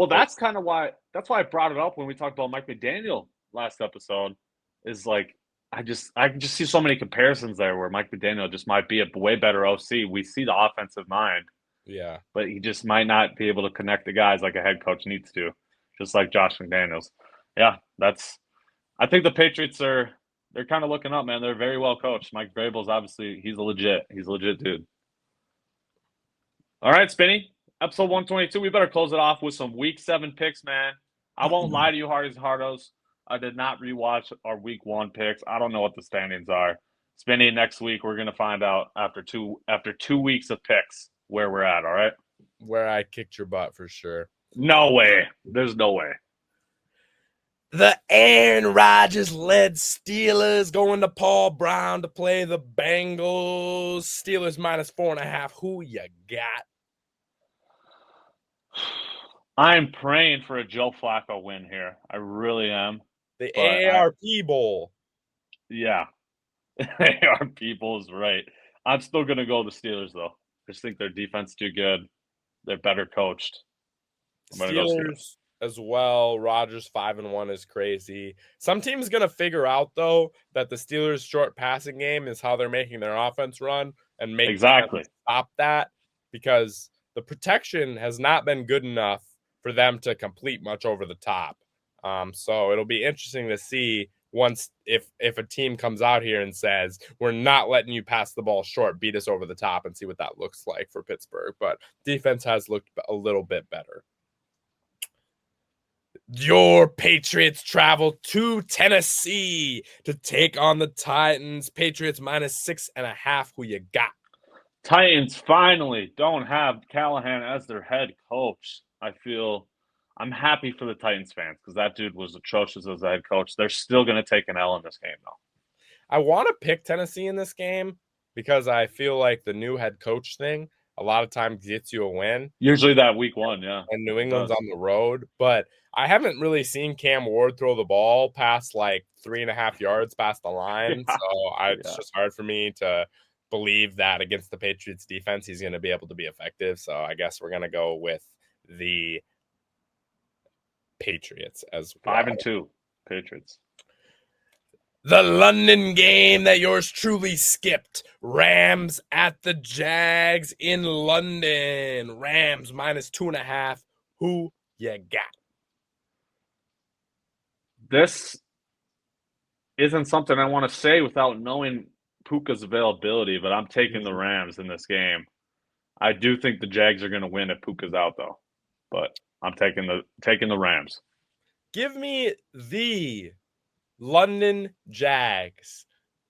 That's kind of why. That's why I brought it up when we talked about Mike McDaniel last episode. Is like I can just see so many comparisons there where Mike McDaniel just might be a way better OC. We see the offensive mind, Yeah. but he just might not be able to connect the guys like a head coach needs to, just like Josh McDaniels. Yeah, that's. I think the Patriots they're kind of looking up, man. They're very well coached. Mike Vrabel's obviously he's a legit dude. All right, Spinny. Episode 122. We better close it off with some Week 7 picks, man. I won't lie to you, Hardy's Hardos. I did not rewatch our Week 1 picks. I don't know what the standings are. Spinny, next week we're gonna find out after 2 weeks of picks where we're at. All right. Where I kicked your butt for sure. No way. There's no way. The Aaron Rodgers led Steelers going to Paul Brown to play the Bengals. Steelers -4.5. Who you got? I'm praying for a Joe Flacco win here. I really am. The AARP Bowl. Yeah. AARP Bowl is right. I'm still going to go the Steelers, though. I just think their defense too good. They're better coached. Steelers as well. Rodgers 5-1 is crazy. Some team's going to figure out, though, that the Steelers' short passing game is how they're making their offense run and make exactly stop that because the protection has not been good enough for them to complete much over the top. So it'll be interesting to see once if a team comes out here and says, we're not letting you pass the ball short, beat us over the top and see what that looks like for Pittsburgh. But defense has looked a little bit better. Your Patriots travel to Tennessee to take on the Titans. Patriots -6.5. Who you got? Titans finally don't have Callahan as their head coach. I'm happy for the Titans fans because that dude was atrocious as a head coach. They're still going to take an L in this game, though. I want to pick Tennessee in this game because I feel like the new head coach thing a lot of times gets you a win. Usually that week 1, yeah. And New England's on the road. But I haven't really seen Cam Ward throw the ball past like 3.5 yards past the line. Yeah. So it's just hard for me to believe that against the Patriots defense, he's going to be able to be effective. So I guess we're going to go with the Patriots as well. 5-2 Patriots. The London game that yours truly skipped. Rams at the Jags in London. Rams -2.5. Who you got? This isn't something I want to say without knowing Puka's availability, but I'm taking the Rams in this game. I do think the Jags are going to win if Puka's out, though. But I'm taking the Rams. Give me the London Jags.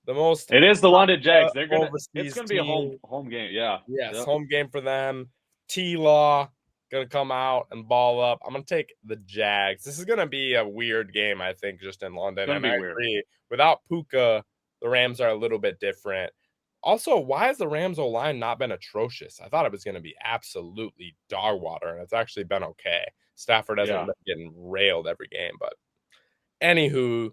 It is the London Jags. It's gonna be a home game. Yeah. Yes, home game for them. T-Law gonna come out and ball up. I'm gonna take the Jags. This is gonna be a weird game, I think, just in London. And I agree. Without Puka, the Rams are a little bit different. Also, why has the Rams O-line not been atrocious? I thought it was going to be absolutely dog water, and it's actually been okay. Stafford hasn't been getting railed every game, but anywho,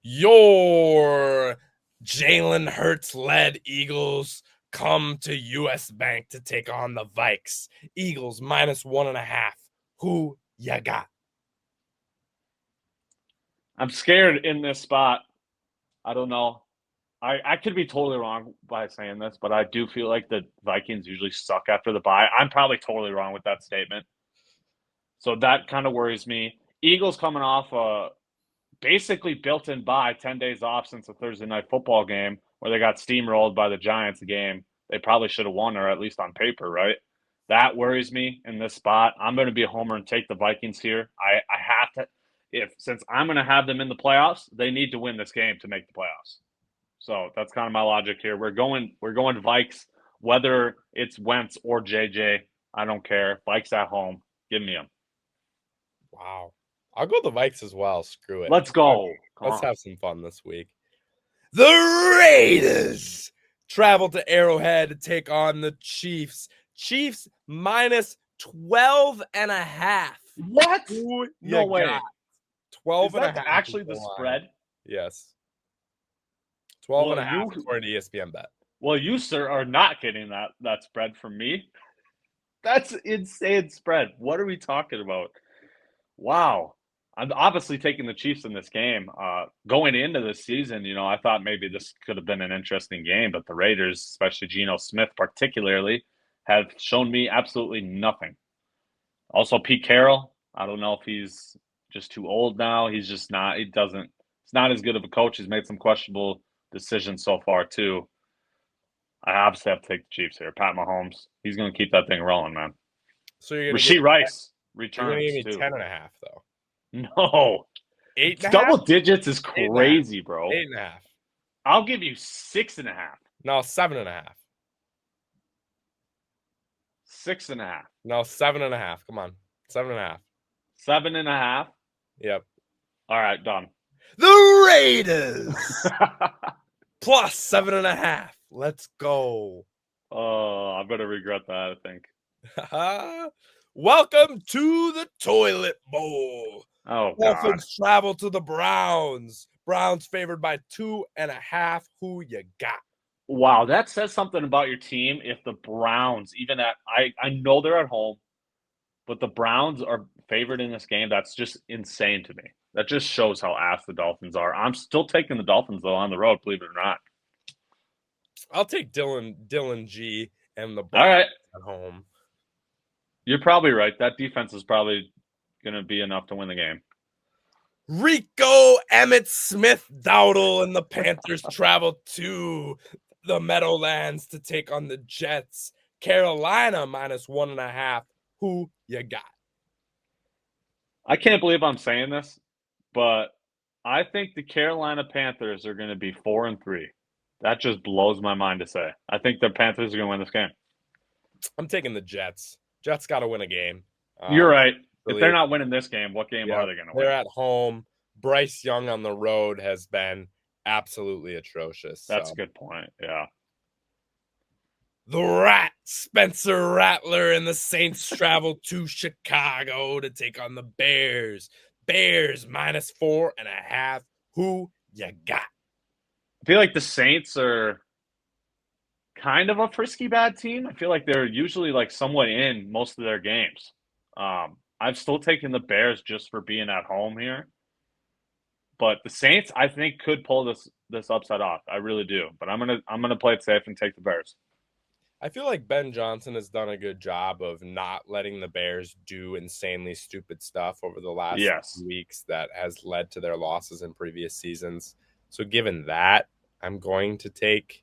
your Jalen Hurts-led Eagles come to U.S. Bank to take on the Vikes. Eagles -1.5. Who you got? I'm scared in this spot. I don't know. I could be totally wrong by saying this, but I do feel like the Vikings usually suck after the bye. I'm probably totally wrong with that statement. So that kind of worries me. Eagles coming off a basically built-in bye, 10 days off since the Thursday night football game where they got steamrolled by the Giants game. They probably should have won, or at least on paper, right? That worries me in this spot. I'm going to be a homer and take the Vikings here. I have to. Since I'm going to have them in the playoffs, they need to win this game to make the playoffs. So that's kind of my logic here. We're going Vikes, whether it's Wentz or JJ. I don't care. Vikes at home. Give me them. Wow. I'll go the Vikes as well. Screw it. Let's go. Let's have some fun this week. The Raiders travel to Arrowhead to take on the Chiefs. Chiefs -12.5. What? No way. 12.5. Is that actually the spread? Yes. 12 and Well, a half you, according to ESPN bet. well, you, sir, are not getting that spread from me. That's insane spread. What are we talking about? Wow. I'm obviously taking the Chiefs in this game. Going into this season, I thought maybe this could have been an interesting game, but the Raiders, especially Geno Smith particularly, have shown me absolutely nothing. Also, Pete Carroll, I don't know if he's just too old now. He's just not, he's not as good of a coach. He's made some questionable decisions so far, too. I obviously have to take the Chiefs here. Pat Mahomes, he's going to keep that thing rolling, man. So you're gonna give Rasheed me Rice you're gonna give returns, me too. 10 and a half though. No. 8.5? Double digits is 8.5. crazy, bro. 8.5. I'll give you 6.5. No, 7.5. 6.5. No, 7.5. Come on. 7.5. 7.5. Yep. All right, done. The Raiders plus 7.5. Let's go. Oh, I'm gonna regret that, I think. Welcome to the toilet bowl. Oh God. Dolphins travel to the Browns. Browns favored by 2.5. Who you got? Wow, that says something about your team if the Browns, even at I know they're at home, but the Browns are favored in this game. That's just insane to me. That just shows how ass the Dolphins are. I'm still taking the Dolphins though on the road, believe it or not. I'll take Dylan G and the All Browns right. at home. You're probably right. That defense is probably gonna be enough to win the game. Rico Emmett Smith Dowdle and the Panthers travel to the Meadowlands to take on the Jets. Carolina minus 1.5. Who you got? I can't believe I'm saying this, but I think the Carolina Panthers are going to be 4-3. That just blows my mind to say. I think the Panthers are going to win this game. I'm taking the Jets. Jets got to win a game. You're right. If really, they're not winning this game, what game yeah, are they going to win? they're at home. Bryce Young on the road has been absolutely atrocious. That's a good point. Yeah. The Rat, Spencer Rattler, and the Saints travel to Chicago to take on the Bears. Bears minus 4.5. Who you got? I feel like the Saints are kind of a frisky bad team. I feel like they're usually like somewhat in most of their games. I've still taken the Bears just for being at home here. But the Saints, I think, could pull this upset off. I really do. But I'm gonna play it safe and take the Bears. I feel like Ben Johnson has done a good job of not letting the Bears do insanely stupid stuff over the last few weeks that has led to their losses in previous seasons. So given that, I'm going to take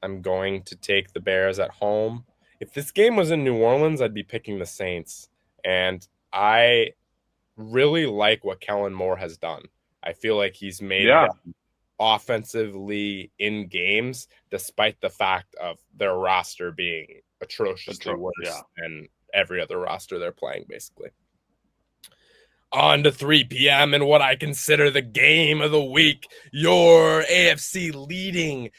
the Bears at home. If this game was in New Orleans, I'd be picking the Saints. And I really like what Kellen Moore has done. I feel like he's made them offensively in games, despite the fact of their roster being atrociously worse than every other roster they're playing, basically. On to 3 p.m. and what I consider the game of the week. Your AFC leading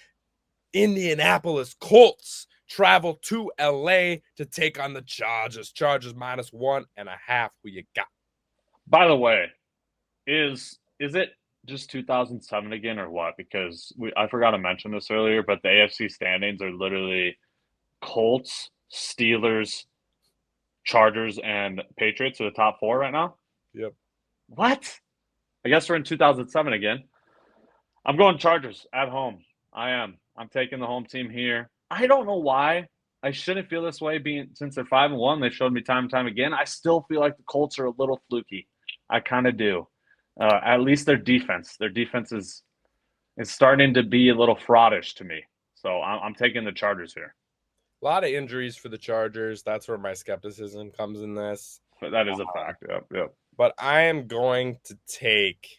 Indianapolis Colts travel to LA to take on the Chargers. Chargers minus 1.5. Who you got? By the way, is it just 2007 again or what? Because I forgot to mention this earlier, but the AFC standings are literally Colts, Steelers, Chargers, and Patriots are the top four right now. Yep. What? I guess we're in 2007 again. I'm going Chargers at home. I am. I'm taking the home team here. I don't know why. I shouldn't feel this way since they're 5-1. They showed me time and time again. I still feel like the Colts are a little fluky. I kind of do. At least their defense. Their defense is starting to be a little fraudish to me. So I'm taking the Chargers here. A lot of injuries for the Chargers. That's where my skepticism comes in this. But that is a fact. Yep. But I am going to take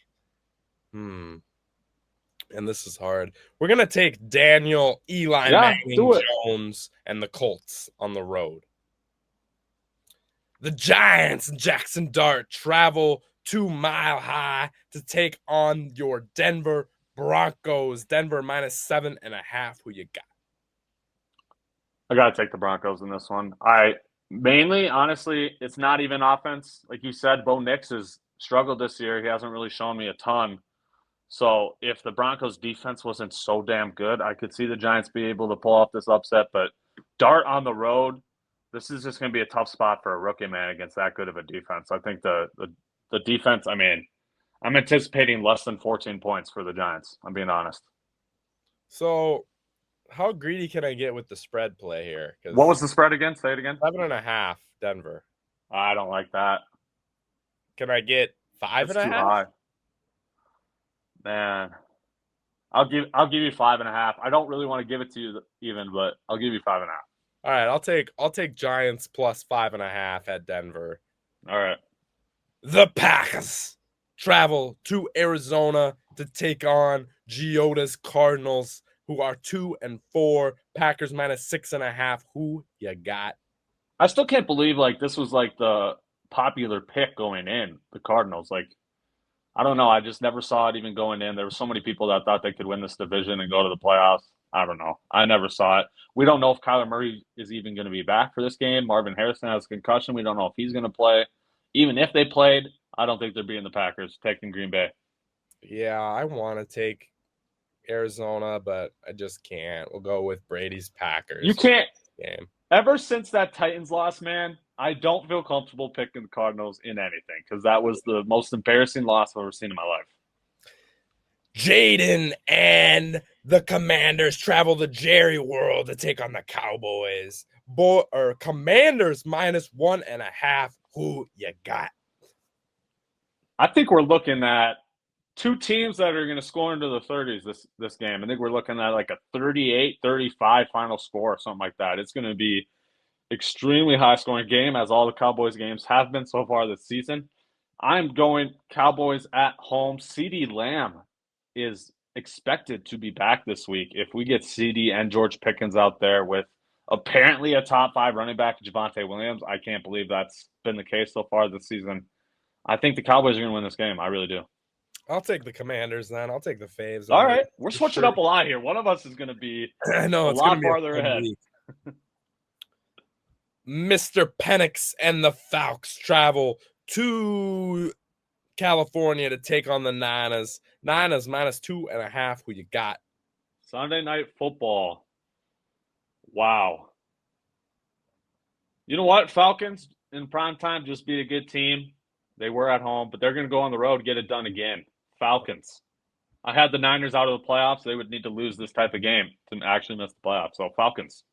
and this is hard. We're going to take Daniel Eli Manning Jones and the Colts on the road. The Giants and Jackson Dart travel to Mile High to take on your Denver Broncos. Denver minus 7.5. Who you got? I got to take the Broncos in this one. Mainly, honestly, it's not even offense. Like you said, Bo Nix has struggled this year. He hasn't really shown me a ton. So if the Broncos defense wasn't so damn good, I could see the Giants be able to pull off this upset. But Dart on the road, this is just going to be a tough spot for a rookie man against that good of a defense. I think the defense. I mean, I'm anticipating less than 14 points for the Giants. I'm being honest. So, how greedy can I get with the spread play here? What was Because the spread again? Say it again. 7.5 Denver. I don't like that. Can I get five That's and a too half? high, man. I'll give you 5.5. I don't really want to give it to you even, but I'll give you 5.5. All right, I'll take Giants plus 5.5 at Denver. All right. The Packers travel to Arizona to take on Giota's Cardinals, who are 2-4. Packers minus 6.5. Who you got? I still can't believe like this was like the popular pick going in, the Cardinals. Like I don't know, I just never saw it even going in. There were so many people that thought they could win this division and go to the playoffs. I don't know. I never saw it. We don't know if Kyler Murray is even going to be back for this game. Marvin Harrison has a concussion. We don't know if he's going to play. Even if they played, I don't think they're beating the Packers, taking Green Bay. Yeah, I want to take Arizona, but I just can't. We'll go with Brady's Packers. You can't. Game. Ever since that Titans loss, man, I don't feel comfortable picking the Cardinals in anything because that was the most embarrassing loss I've ever seen in my life. Jaden and the Commanders travel to Jerry World to take on the Cowboys. Commanders minus 1.5. Who you got? I think we're looking at two teams that are going to score into the 30s this game. I think we're looking at like a 38-35 final score or something like that. It's going to be extremely high scoring game as all the Cowboys games have been so far this season. I'm going Cowboys at home. CeeDee Lamb is expected to be back this week. If we get CeeDee and George Pickens out there with apparently a top 5 running back, Javonte Williams, I can't believe that's been the case so far this season. I think the Cowboys are going to win this game. I really do. I'll take the Commanders then. I'll take the Faves. All right. We're switching up a lot here. One of us is going to be I know a it's going lot to be farther a fun ahead. week. Mr. Penix and the Falcons travel to California to take on the Niners. Niners minus 2.5. Who you got? Sunday Night Football. Wow. You know what? Falcons in prime time just beat a good team. They were at home, but they're going to go on the road, get it done again. Falcons. I had the Niners out of the playoffs. They would need to lose this type of game to actually miss the playoffs. So Falcons.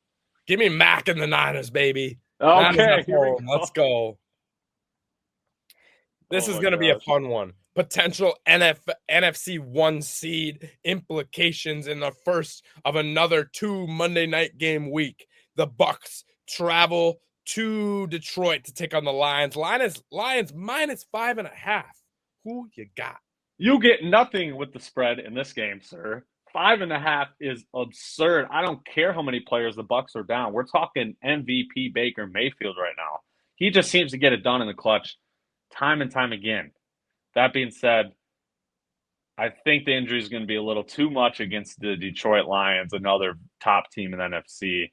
Give me Mac and the Niners, baby. Okay, here we go. Let's go. This is going to be a fun one. Potential NFC 1 seed implications in the first of another 2 Monday night game week. The Bucks travel to Detroit to take on the Lions. Lions minus 5.5. Who you got? You get nothing with the spread in this game, sir. 5.5 is absurd. I don't care how many players the Bucks are down. We're talking MVP Baker Mayfield right now. He just seems to get it done in the clutch time and time again. That being said, I think the injury is going to be a little too much against the Detroit Lions, another top team in the NFC.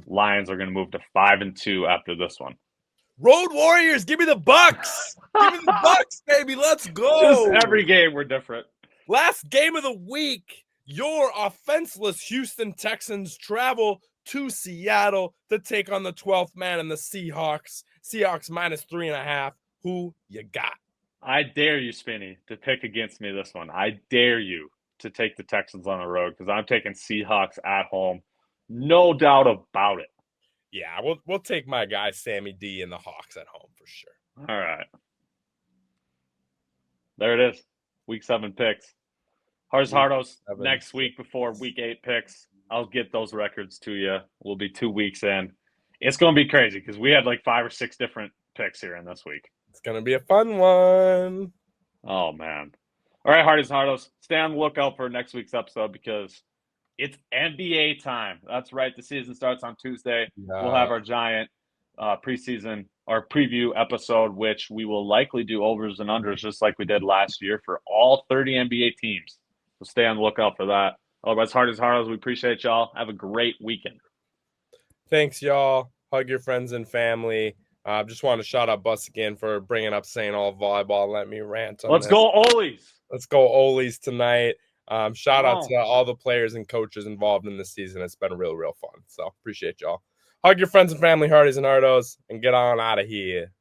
Lions are going to move to 5-2 after this one. Road Warriors, give me the Bucks. Give me the Bucks, baby. Let's go. Just every game we're different. Last game of the week, your offenseless Houston Texans travel to Seattle to take on the 12th man and the Seahawks. Seahawks minus 3.5. Who you got? I dare you, Spinny, to pick against me this one. I dare you to take the Texans on the road because I'm taking Seahawks at home. No doubt about it. Yeah, we'll take my guy Sammy D and the Hawks at home for sure. All right. There it is. Week 7 picks. Hardos next week before week 8 picks. I'll get those records to you. We'll be 2 weeks in. It's going to be crazy because we had like 5 or 6 different picks here in this week. It's going to be a fun one. Oh, man. All right, Hardos. Stay on the lookout for next week's episode because it's NBA time. That's right. The season starts on Tuesday. Yeah. We'll have our giant preseason or preview episode, which we will likely do overs and unders just like we did last year for all 30 NBA teams. So stay on the lookout for that. Otherwise, Hardos, we appreciate y'all. Have a great weekend. Thanks, y'all. Hug your friends and family. Just want to shout out Bus again for bringing up St. Olaf Volleyball and let me rant on Let's this. go, Olies. Let's go Olies tonight. Shout out Come to all the players and coaches involved in this season. It's been real fun. So appreciate y'all. Hug your friends and family, Hardies and Hardos, and get on out of here.